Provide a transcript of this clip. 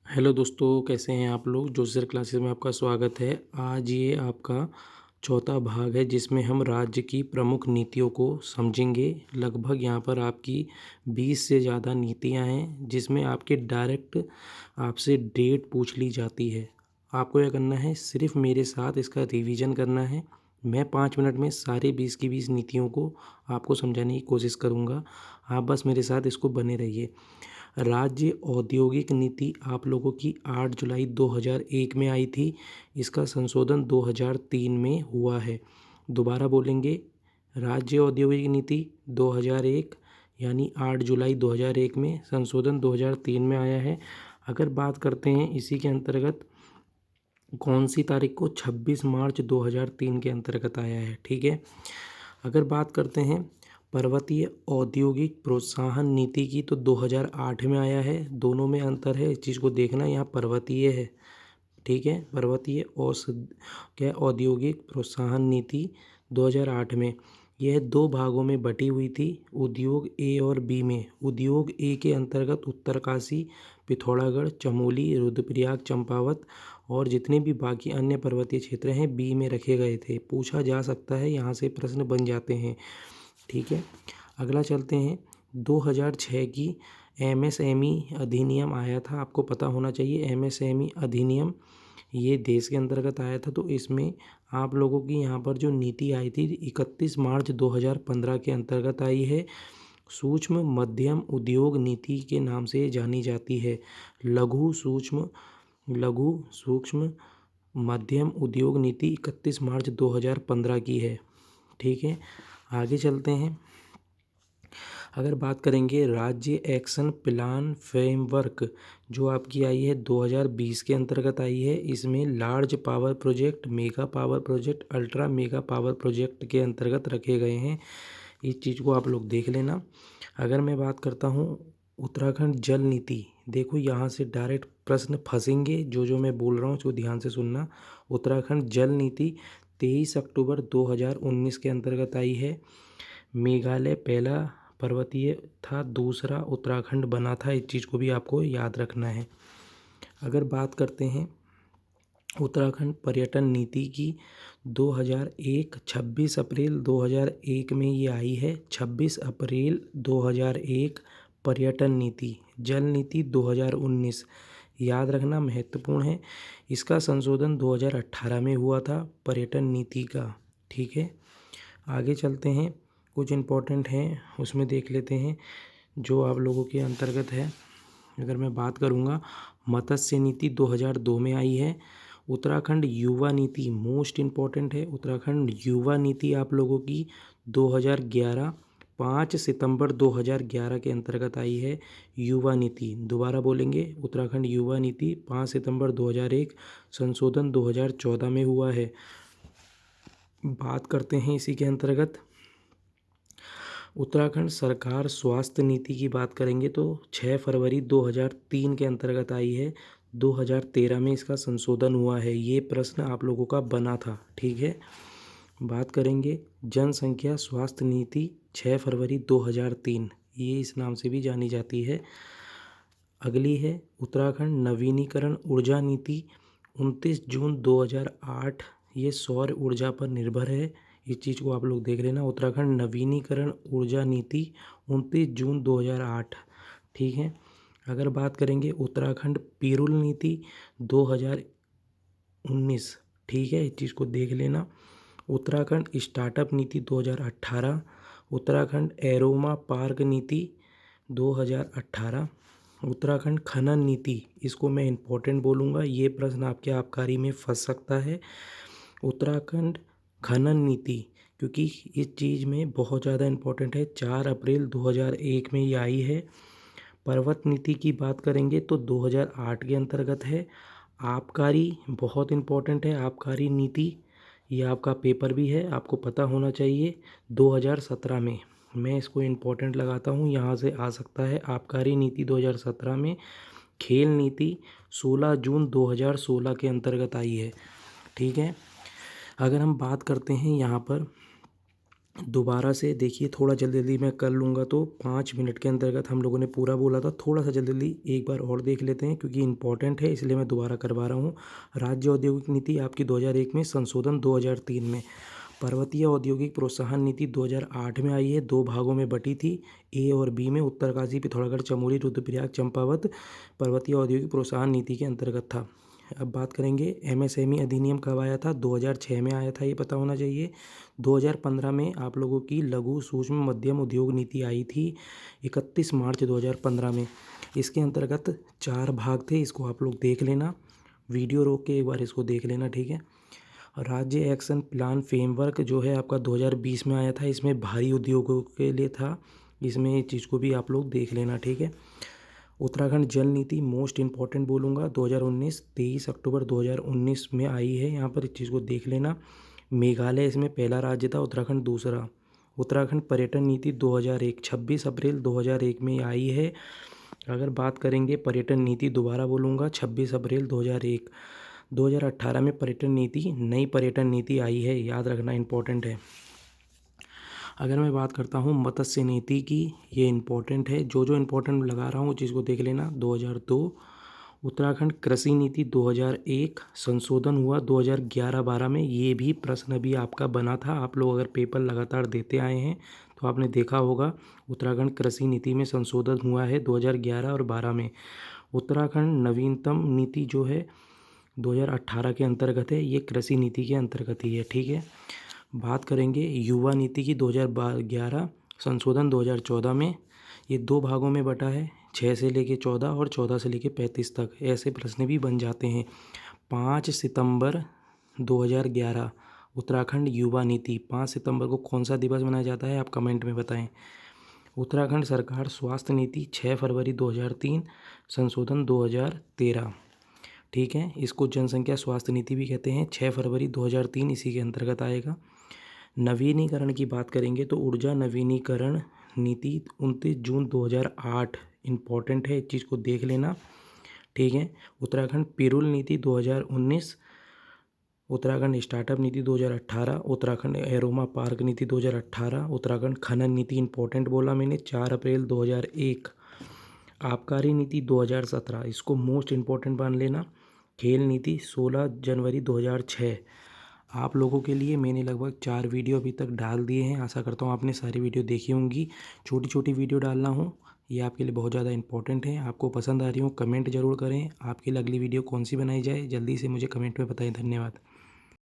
Hello दोस्तों, कैसे हैं आप लोग। जोशर क्लासेस में आपका स्वागत है। आज ये आपका चौथा भाग है जिसमें हम राज्य की प्रमुख नीतियों को समझेंगे। लगभग यहाँ पर आपकी 20 से ज़्यादा नीतियाँ हैं जिसमें आपके डायरेक्ट आपसे डेट पूछ ली जाती है। आपको यह करना है, सिर्फ मेरे साथ इसका रिवीजन करना है। मैं 5 मिनट में सारे 20 की 20 नीतियों को आपको समझाने की कोशिश करूँगा। आप बस मेरे साथ इसको बने रहिए। राज्य औद्योगिक नीति आप लोगों की 8 जुलाई 2001 में आई थी। इसका संशोधन 2003 में हुआ है। दोबारा बोलेंगे, राज्य औद्योगिक नीति 2001 यानी 8 जुलाई 2001 में, संशोधन 2003 में आया है। अगर बात करते हैं इसी के अंतर्गत कौन सी तारीख को, 26 मार्च 2003 के अंतर्गत आया है। ठीक है। अगर बात करते हैं पर्वतीय औद्योगिक प्रोत्साहन नीति की, तो 2008 में आया है। दोनों में अंतर है, इस चीज़ को देखना। यहाँ पर्वतीय है, ठीक है। पर्वतीय औद्योगिक प्रोत्साहन नीति 2008 में, यह 2 भागों में बटी हुई थी, उद्योग ए और बी में। उद्योग ए के अंतर्गत उत्तरकाशी, पिथौरागढ़, चमोली, रुद्रप्रयाग, चंपावत और जितने भी बाकी अन्य पर्वतीय क्षेत्र हैं बी में रखे गए थे। पूछा जा सकता है, यहाँ से प्रश्न बन जाते हैं। ठीक है। अगला चलते हैं, 2006 की एमएसएमई अधिनियम आया था। आपको पता होना चाहिए एमएसएमई अधिनियम ये देश के अंतर्गत आया था। तो इसमें आप लोगों की यहाँ पर जो नीति आई थी 31 मार्च 2015 के अंतर्गत आई है। सूक्ष्म मध्यम उद्योग नीति के नाम से जानी जाती है। लघु सूक्ष्म मध्यम उद्योग नीति 31 मार्च 2015 की है। ठीक है। आगे चलते हैं। अगर बात करेंगे राज्य एक्शन प्लान फ्रेमवर्क, जो आपकी आई है 2020 के अंतर्गत आई है। इसमें large power project, mega power project, ultra mega power project के अंतर्गत रखे गए हैं। इस चीज़ को आप लोग देख लेना। अगर मैं बात करता हूँ उत्तराखंड जल नीति, देखो यहाँ से डायरेक्ट प्रश्न फंसेंगे। जो मैं बोल रहा हूँ उसको ध्यान से सुनना। उत्तराखंड जल नीति 23 अक्टूबर 2019 के अंतर्गत आई है। मेघालय पहला पर्वतीय था, दूसरा उत्तराखंड बना था। इस चीज़ को भी आपको याद रखना है। अगर बात करते हैं उत्तराखंड पर्यटन नीति की, 2001 26 अप्रैल 2001 में ये आई है। 26 अप्रैल 2001 पर्यटन नीति। जल नीति 2019 याद रखना, महत्वपूर्ण है। इसका संशोधन 2018 में हुआ था पर्यटन नीति का। ठीक है। आगे चलते हैं, कुछ इम्पोर्टेंट हैं उसमें देख लेते हैं जो आप लोगों के अंतर्गत है। अगर मैं बात करूँगा, मत्स्य नीति 2002 में आई है। उत्तराखंड युवा नीति मोस्ट इम्पॉर्टेंट है। उत्तराखंड युवा नीति आप लोगों की 2011 5 सितंबर 2011 के अंतर्गत आई है। युवा नीति दोबारा बोलेंगे, उत्तराखंड युवा नीति 5 सितंबर 2001, संशोधन 2014 में हुआ है। बात करते हैं इसी के अंतर्गत उत्तराखंड सरकार स्वास्थ्य नीति की बात करेंगे तो 6 फरवरी 2003 के अंतर्गत आई है। 2013 में इसका संशोधन हुआ है। ये प्रश्न आप लोगों का बना था। ठीक है। बात करेंगे जनसंख्या स्वास्थ्य नीति 6 फरवरी 2003, ये इस नाम से भी जानी जाती है। अगली है उत्तराखंड नवीनीकरण ऊर्जा नीति 29 जून 2008, ये सौर ऊर्जा पर निर्भर है। इस चीज़ को आप लोग देख लेना। उत्तराखंड नवीनीकरण ऊर्जा नीति 29 जून 2008। ठीक है। अगर बात करेंगे उत्तराखंड पिरूल नीति 2019, ठीक है, इस चीज़ को देख लेना। उत्तराखंड स्टार्टअप नीति 2018, उत्तराखंड एरोमा पार्क नीति 2018, उत्तराखंड खनन नीति, इसको मैं इम्पोर्टेंट बोलूँगा, ये प्रश्न आपके आबकारी में फंस सकता है। उत्तराखंड खनन नीति, क्योंकि इस चीज़ में बहुत ज़्यादा इम्पोर्टेंट है, 4 अप्रैल 2001 में ये आई है। पर्वत नीति की बात करेंगे तो 2008 के अंतर्गत है। आबकारी बहुत इम्पोर्टेंट है, आबकारी नीति, ये आपका पेपर भी है, आपको पता होना चाहिए। 2017 में मैं इसको इम्पोर्टेंट लगाता हूँ, यहाँ से आ सकता है। आबकारी नीति 2017 में। खेल नीति 16 जून 2016 के अंतर्गत आई है। ठीक है। अगर हम बात करते हैं यहाँ पर दोबारा से देखिए, थोड़ा जल्दी जल्दी मैं कर लूँगा तो 5 मिनट के अंतर्गत हम लोगों ने पूरा बोला था। थोड़ा सा जल्दी जल्दी एक बार और देख लेते हैं क्योंकि इम्पोर्टेंट है, इसलिए मैं दोबारा करवा रहा हूँ। राज्य औद्योगिक नीति आपकी 2001 में, संशोधन 2003 में। पर्वतीय औद्योगिक प्रोत्साहन नीति 2008 में आई है, 2 भागों में बटी थी, ए और बी में। उत्तरकाशी, पिथौरागढ़, चमोली, रुद्रप्रयाग, चंपावत पर्वतीय औद्योगिक प्रोत्साहन नीति के अंतर्गत था। अब बात करेंगे एमएसएमई अधिनियम कब आया था। 2006 में आया था, ये पता होना चाहिए। 2015 में आप लोगों की लघु सूक्ष्म मध्यम उद्योग नीति आई थी 31 मार्च 2015 में। इसके अंतर्गत 4 भाग थे, इसको आप लोग देख लेना, वीडियो रोक के एक बार इसको देख लेना, ठीक है। राज्य एक्शन प्लान फ्रेमवर्क जो है आपका 2020 में आया था, इसमें भारी उद्योगों के लिए था, इसमें इस चीज़ को भी आप लोग देख लेना, ठीक है। उत्तराखंड जल नीति मोस्ट इम्पॉर्टेंट बोलूँगा, 2019 23 अक्टूबर 2019 में आई है, यहाँ पर इस चीज़ को देख लेना। मेघालय इसमें पहला राज्य था, उत्तराखंड दूसरा। उत्तराखंड पर्यटन नीति 2001 26 अप्रैल 2001 में आई है। अगर बात करेंगे पर्यटन नीति, दोबारा बोलूँगा, 26 अप्रैल 2001। 2018 में पर्यटन नीति, नई पर्यटन नीति आई है, याद रखना, इम्पोर्टेंट है। अगर मैं बात करता हूँ मत्स्य नीति की, ये इम्पोर्टेंट है, जो जो इम्पोर्टेंट लगा रहा हूँ उस चीज़ को देख लेना। 2002 उत्तराखंड कृषि नीति 2001 संशोधन हुआ 2011-12 में, ये भी प्रश्न भी आपका बना था। आप लोग अगर पेपर लगातार देते आए हैं तो आपने देखा होगा, उत्तराखंड कृषि नीति में संशोधन हुआ है 2011 और 12 में। उत्तराखंड नवीनतम नीति जो है 2018 के अंतर्गत है, ये कृषि नीति के अंतर्गत ही है, ठीक है। बात करेंगे युवा नीति की, 2011 संशोधन 2014 में। ये 2 भागों में बटा है, 6 से लेके 14 और 14 से लेके 35 तक। ऐसे प्रश्न भी बन जाते हैं। 5 सितंबर 2011 उत्तराखंड युवा नीति। 5 सितंबर को कौन सा दिवस मनाया जाता है, आप कमेंट में बताएं। उत्तराखंड सरकार स्वास्थ्य नीति 6 फरवरी 2003 संशोधन 2013, ठीक है। इसको जनसंख्या स्वास्थ्य नीति भी कहते हैं, 6 फरवरी 2003 इसी के अंतर्गत आएगा। नवीनीकरण की बात करेंगे तो ऊर्जा नवीनीकरण नीति 29 जून 2008 इम्पॉर्टेंट है, इस चीज़ को देख लेना, ठीक है। उत्तराखंड पिरूल नीति 2019, उत्तराखंड स्टार्टअप नीति 2018, उत्तराखंड एरोमा पार्क नीति 2018, उत्तराखंड खनन नीति इम्पोर्टेंट बोला मैंने, 4 अप्रैल 2001। आबकारी नीति 2017, इसको मोस्ट इम्पोर्टेंट मान लेना। खेल नीति 16 जनवरी 2006। आप लोगों के लिए मैंने लगभग 4 वीडियो अभी तक डाल दिए हैं, आशा करता हूँ आपने सारी वीडियो देखी होंगी। छोटी छोटी वीडियो डालना हूँ, ये आपके लिए बहुत ज़्यादा इंपॉर्टेंट है। आपको पसंद आ रही हो कमेंट ज़रूर करें, आपके लिए अगली वीडियो कौन सी बनाई जाए जल्दी से मुझे कमेंट में बताएं। धन्यवाद।